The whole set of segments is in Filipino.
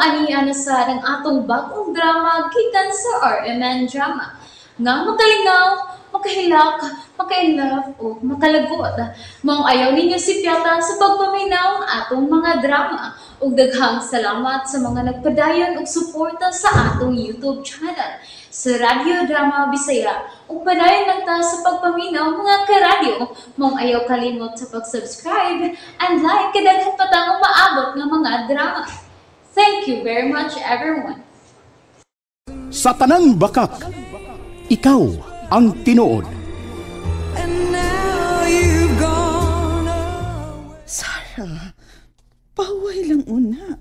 aniya na sa ng atong bagong drama gikan sa RMN Drama. Nga makalingaw, makahilak, maka-inlove o makalagot. Maong ayaw ninyo si Piata sa pagpaminaw ang atong mga drama. Ug daghang salamat sa mga nagpadayon ug suporta sa atong YouTube channel sa Radyo Drama Bisaya. Ug padayon lang ta sa pagpaminaw mga karadyo. Maong ayaw kalimot sa pag-subscribe and like kadaghan pa tang maabot nga mga drama. Thank you very much everyone. Sa tanang bakak, ikaw ang tinuod. Sarah, paway lang una.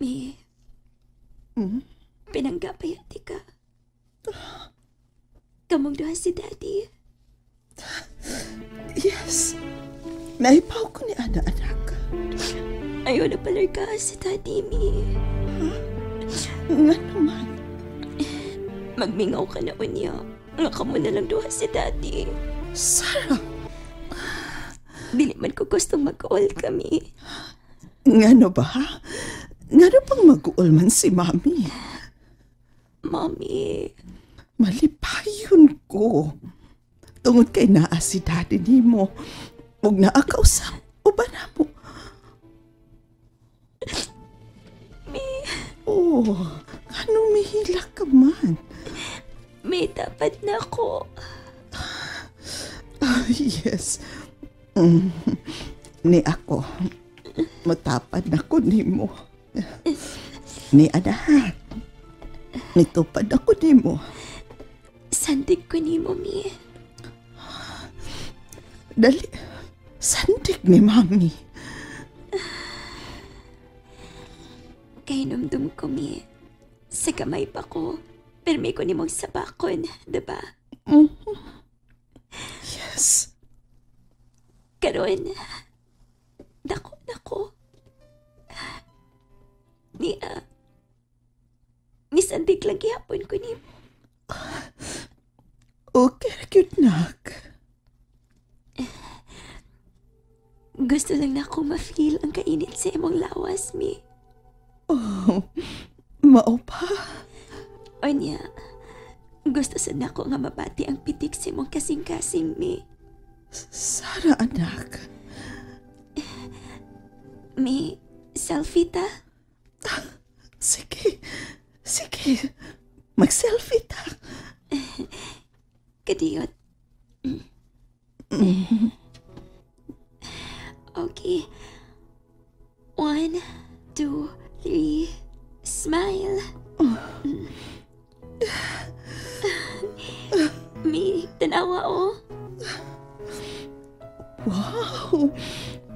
Mi, pinanggapayati ka. Kamong doha si Daddy. Yes, naipaw ko ni anak-anak. Ayaw na palarga si Daddy, Mi. Nga naman. Magmingaw ka na unya. Nga kamo na lang doha si Daddy. Sarah, Dili man ko gustong mag-all kami. nga no ba? Nga no pang mag-uol man si Mami? Mami, Malipayon ko. Tungod kay naa si Daddy ni mo. Huwag na akausap. O ba na mo? Mi, Oh, anong mihila ka man? may dapat na ako. Ah, yes. Ni ako. Matapad na ko ni mo. Ni anahan. Nitupad ako ni mo. Sandig ko ni mo, Mi. Dali. Sandig ni Mami. Kay numdum ko, Mi. Sa kamay pa ko. Permi ko ni mong sabakon, diba? Yes. Karon, dako. Ni sandig lang gihapon ko ni mo. Okay, cute nak. Gusto lang na ako ma-feel ang kainit sa imong lawas, Mi. Oh, mao pa. O niya, gusto sa nako nga mabati ang pitik sa imong kasing-kasing, Mi. Sara, anak. Mi, selfie ta? Sige. Sige. Mag-selfie ta. Kadiyot. Okay. 1, 2, 3. Smile. Mi, tanawa oh. Wow.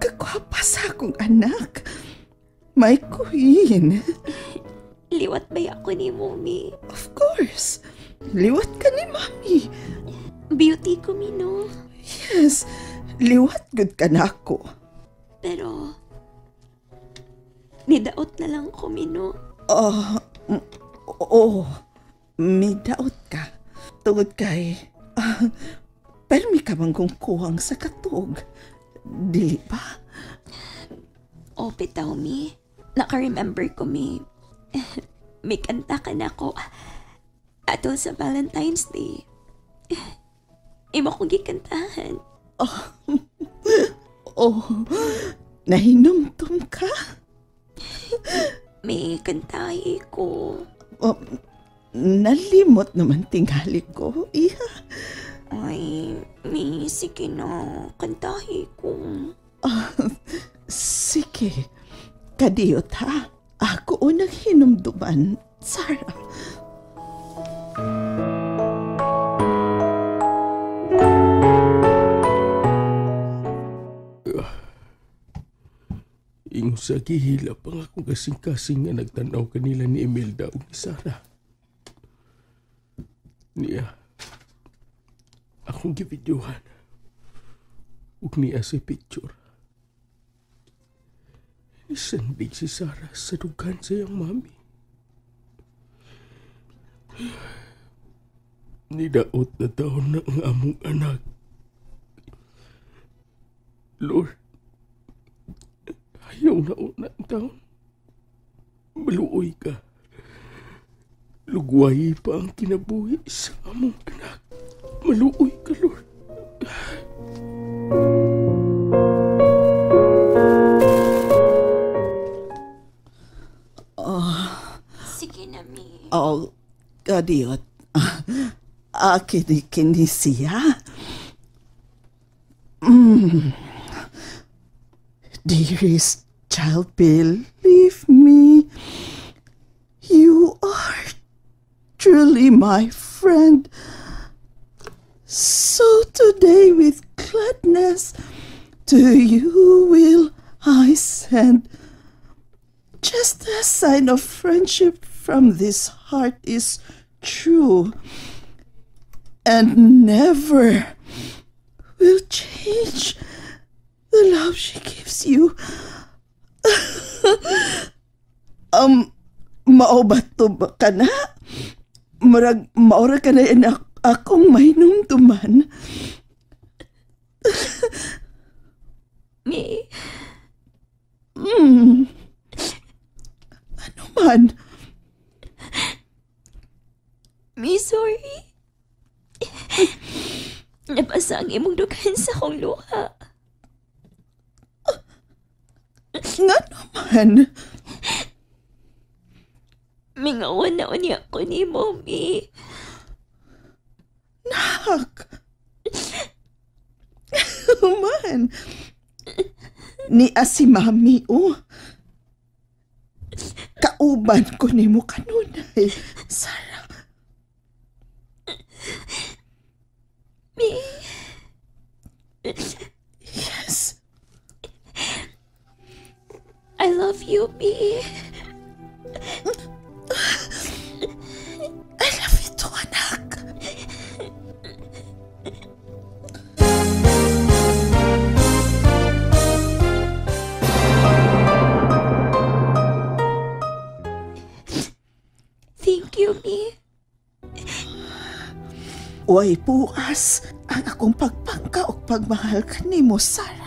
Kagwapa sa akong anak. My queen. Liwat ba ako ni Mami? Of course. Liwat ka ni Mami. Beauty ko, Mino. Yes. Liwat good ka na ako. Pero, nidaot na lang ko, Mino. May daot ka. Tungod kay, permi ka bang kung kuwang sa katog? Dili ba? O, bitaw, Mi. Naka-remember ko, Mi. May kanta ka na ko. Ato sa Valentine's Day. Imo kong gikantahan. Nahinumtum ka? May kantahi ko. Nalimot naman tingali ko, iha. Ay, Mi, sige na. Kantahi ko. Sige, kadiyot ha. Ako unang hinumduman, Sarah. Ingon sa gihila pang akong kasing-kasing nga nagtanaw kanila ni Imelda o ni Sarah. Niya, akong gibidyohan. Ug niya sa picture. Isandig si Sarah sa dugan sa iyang mami. Nidaot na taon na ang among anak. Lord, Kinauna-una ang taon. Maluoy ka. Lugway pa ang kinabuhi sa among anak. Maluoy ka, Lord. Sige na, Mi. Oh, kadiyot. Kini siya. Dearest child, believe me. You are truly my friend. So today with gladness to you will I send. Just a sign of friendship from this heart is true and never will change the love she gives you. Mao ba to ba ka na? Maura ka na yan akong may numduman. Mi. Ano man? Mi, sorry. Nabasa ang imong dugan sa akong luha. Nga naman? Mingawan na unya ko ni Mommy. Nak! Man! Ni si Mami, oh. Kauban ko ni mo kanunay. Sarah. Mi. Yes. I love you, Mi. I love you too, anak. Thank you, Mi. Uy, bukas ang akong pagpangka o pagmahal ka ni mo, Sarah.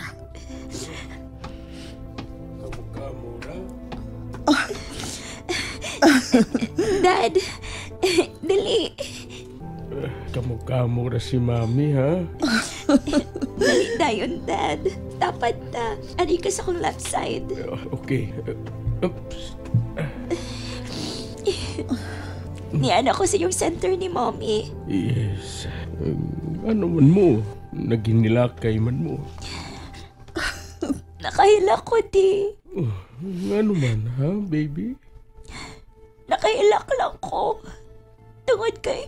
Dad, dali. Kamukha-mo ra si Mami, ha? Dali dayon, Dad. Dapat na. Ari ka sa akong left side. Okay. Niyan ako sa yung center ni Mommy. Yes. Ano man mo? Naging nilakay man mo. Nakahila ko, di. Ano man, ha, baby? Nakahilak lang ko. Tungod kay...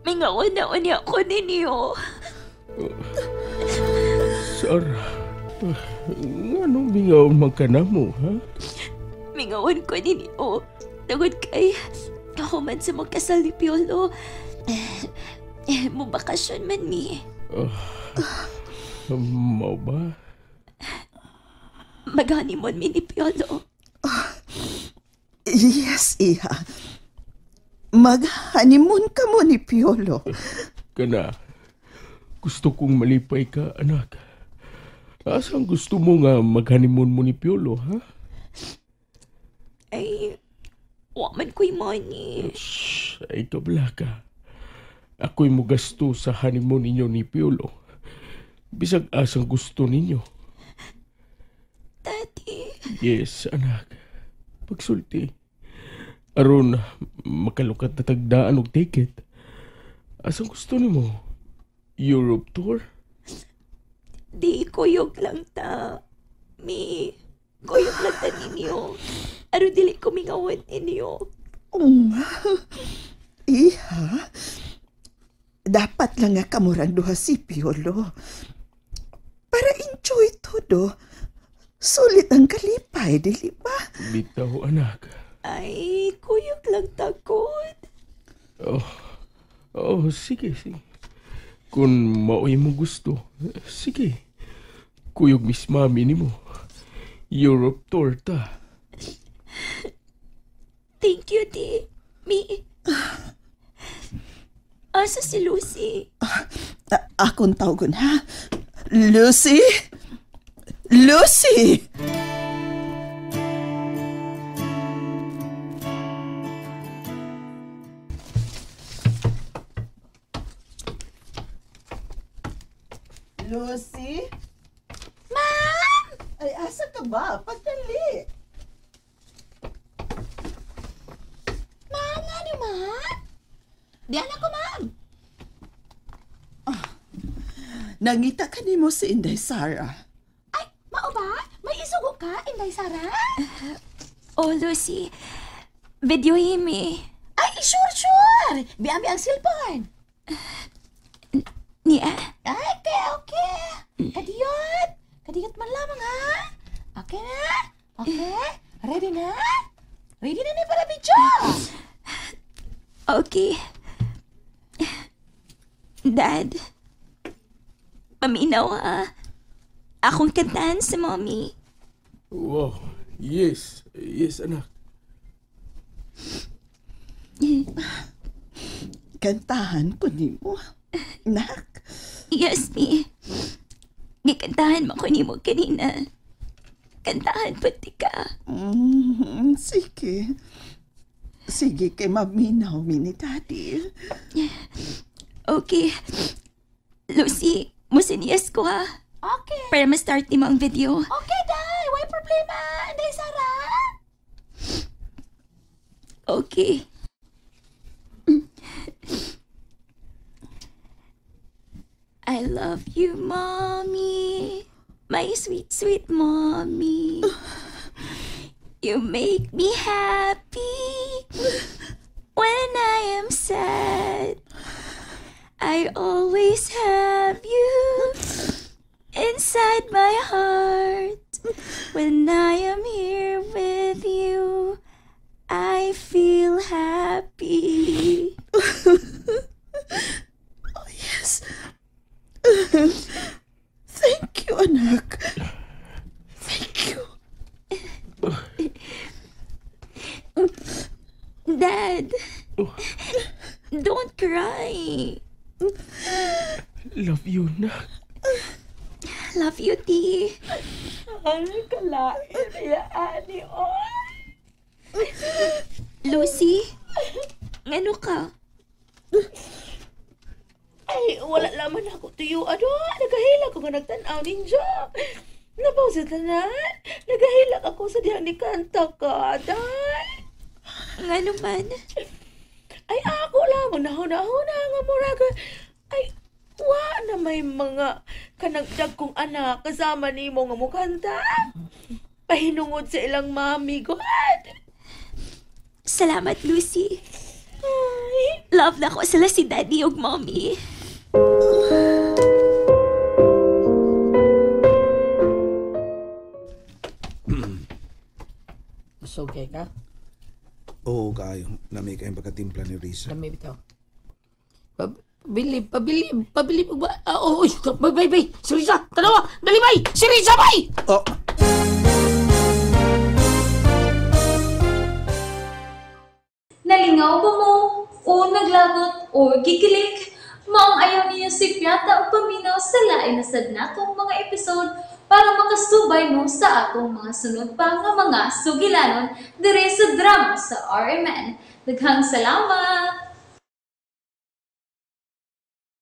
Mingawan na unya ko ninyo. Sarah, anong bingaw man ka na mo, ha? Mingawan ko ninyo. Tungod kay... Ako man sa magkasal ni Piolo. Mubakasyon man mi. Mau ba? Mag-honeymoon mi ni Piolo. Yes, Iha. Mag-honeymoon ka mo ni Piolo. Kana, gusto kong malipay ka, anak. Asang gusto mo nga mag-honeymoon mo ni Piolo, ha? Ay, waman ko'y money. Shhh, ay kabla ka. Ako'y mo gasto sa honeymoon ninyo ni Piolo. Bisag asang gusto ninyo. Daddy. Yes, anak. Pagsulti. Aron, makalukat na tagdaan og ticket. Asang gusto nimo? Europe tour? Di, kuyog lang ta. Mi, kuyog lang ta ninyo. Aron dili ko mingawan ninyo. Iha, dapat lang nga kamuran duha si Piolo. Para enjoy todo. Sulit ang kalipay, dili ba? Bitaw, anak. Ay, kuyog lang tagod. Sige. Kung maoy mo gusto, sige. Kuyog Miss Mami ni mo. Europe tour ta. Thank you, di. Mi. Asa si Lucy? Akong tawgon, ha? Lucy? Lucy! Ay, asa ka ba? Pagdali. Ma'am, nga naman. Diyan ako, ma'am. Nangita ka ni mo si Inday Sara. Ay, mao ba? May isugo ka, Inday Sara? Oh, Lucy. Video himi. Ay, sure. Biami ang cellphone. Niya? Ay, okay. Kadiyot man lamang, ha? Okay na? Okay? Ready na? Ready na ni para video? Okay. Dad, paminaw ha. Akong kantahan sa mommy. Wow, yes. Yes, anak. Kantahan ko ni mo. Nak. Yes, mi. Gikantahan mo ko ni mo kanina. Kantahan pati ka. Sige. Sige, kay maminaw mi ni Daddy. Okay. Lucy, musiniyas ko ha. Okay. Para ma-start ni mo ang video. Okay, Day. Why problema? Day, Sara? Okay. I love you, Mommy. My sweet, sweet Mommy. You make me happy when I am sad. I always have you inside my heart. When I am here with you, I feel happy. Oh, yes. Thank you, anak. Thank you. Dad, don't cry. Love you, nak. Love you, T. Lucy, ngano ka? Ay, wala laman ako tuyo. Nagahilak ako nga nagtanaw ninyo. Nabaw sa tanan. Nagahilak ako sa diyang ni kanta ka, day. Ngano man? Ay, ako lamang nahuna-huna nga muraga. Ay, wa na may mga kanagdag kong anak kasama ni mo nga mukanta. Pahinungod sa ilang mami, God. Salamat, Lucy. Love na ko sila si Daddy ug Mommy. Masugay ka? Oo, kayo. Lamay kayong pagkatimpla ni Risa. Lamay bitaw. Pabili mo ba? Oo, bay. Si Risa, tanawa! Dali, bay! Si Risa, bay! Oh! Nalingaw ba mo? O naglagot? O gikilik? Maong ayaw niyo si Piata o paminaw sa lain na sad natong mga episode para makasubay mo sa atong mga sunod pa nga mga sugilanon dire sa drama sa RMN. Daghang salamat!